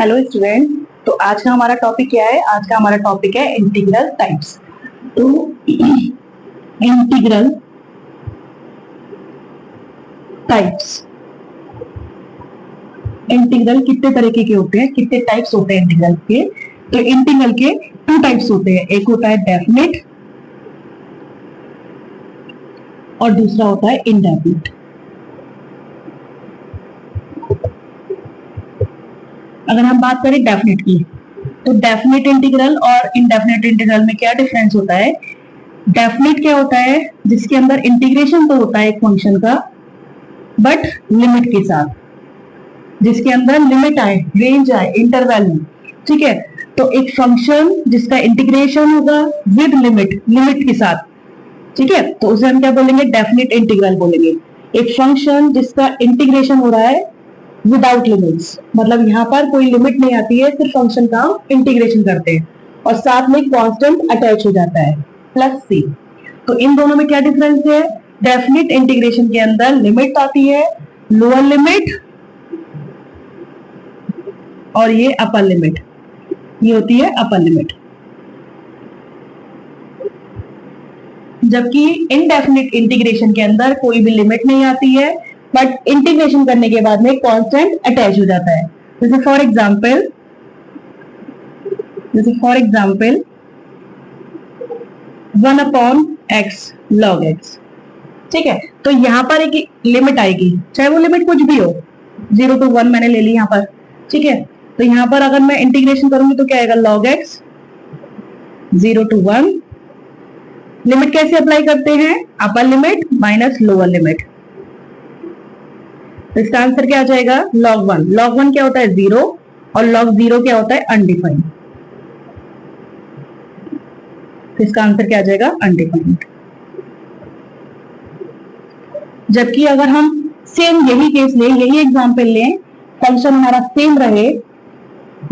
Hello student. तो आज का हमारा टॉपिक क्या है? आज का हमारा टॉपिक है इंटीग्रल टाइप्स। तो इंटीग्रल टाइप्स, इंटीग्रल कितने तरीके के होते हैं, कितने टाइप्स होते हैं इंटीग्रल के? तो इंटीग्रल के टू टाइप्स होते हैं, एक होता है डेफिनेट और दूसरा होता है इनडेफिनेट। अगर हम बात करें डेफिनेट की, तो डेफिनेट इंटीग्रल और इनडेफिनेट इंटीग्रल में क्या डिफरेंस होता है? डेफिनेट क्या होता है? जिसके अंदर इंटीग्रेशन तो होता है एक फंक्शन का, बट लिमिट के साथ, जिसके अंदर लिमिट आए, रेंज आए, इंटरवल में। ठीक है, तो एक फंक्शन जिसका इंटीग्रेशन होगा विद लिमिट, लिमिट के साथ। ठीक है, तो उसे हम क्या बोलेंगे? डेफिनेट इंटीग्रल बोलेंगे। एक फंक्शन जिसका इंटीग्रेशन हो रहा है विदाउट लिमिट्स, मतलब यहाँ पर कोई लिमिट नहीं आती है, सिर्फ फंक्शन का हम इंटीग्रेशन करते हैं और साथ में कांस्टेंट अटैच हो जाता है प्लस सी। तो इन दोनों में क्या डिफरेंस है? डेफिनेट इंटीग्रेशन के अंदर लिमिट आती है, लोअर लिमिट, और ये अपर लिमिट, ये होती है अपर लिमिट। जबकि इनडेफिनेट इंटीग्रेशन के अंदर कोई भी लिमिट नहीं आती है, बट इंटीग्रेशन करने के बाद में कांस्टेंट अटैच हो जाता है। जैसे for example 1/x log x। ठीक है, तो यहां पर एक लिमिट आएगी, चाहे वो लिमिट कुछ भी हो, 0 to 1 मैंने ले ली यहां पर। ठीक है, तो यहां पर अगर मैं इंटीग्रेशन करूंगी तो क्या आएगा? log x 0 to 1। लिमिट कैसे अप्लाई करते हैं? Upper limit minus lower limit. तो इसका आंसर क्या आ जाएगा? log 1। log 1 क्या होता है? 0, और log 0 क्या होता है? अनडिफाइंड। तो इसका आंसर क्या आ जाएगा? अनडिफाइंड। जबकि अगर हम सेम यही केस लें, यही एग्जांपल लें, फंक्शन हमारा सेम रहे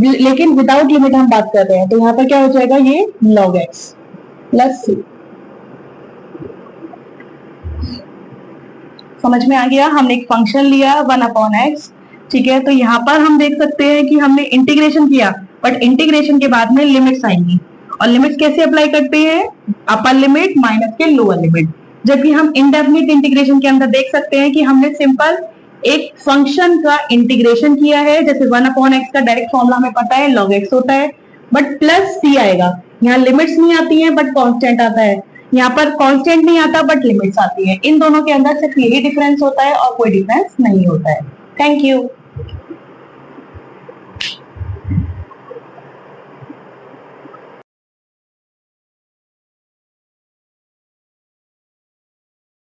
लेकिन विदाउट लिमिट हम बात कर रहे हैं, तो यहां पर क्या हो जाएगा? ये log x प्लस सी। समझ में आ गया? हमने एक फंक्शन लिया 1/x। ठीक है, तो यहाँ पर हम देख सकते हैं कि हमने इंटीग्रेशन किया, बट इंटीग्रेशन के बाद में लिमिट्स आएंगी, और लिमिट्स कैसे अप्लाई करते हैं? अपर लिमिट माइनस के लोअर लिमिट। जबकि हम इनडेफिनिट इंटीग्रेशन के अंदर देख सकते हैं कि हमने सिंपल एक फंक्शन का इंटीग्रेशन किया है। जैसे 1/x का डायरेक्ट फॉर्मूला हमें पता है, log x होता है, बट प्लस सी आएगा। यहाँ लिमिट्स नहीं आती है बट कांस्टेंट आता है, यहाँ पर कांस्टेंट नहीं आता बट लिमिट्स आती है। इन दोनों के अंदर सिर्फ यही डिफरेंस होता है और कोई डिफरेंस नहीं होता है। Thank you.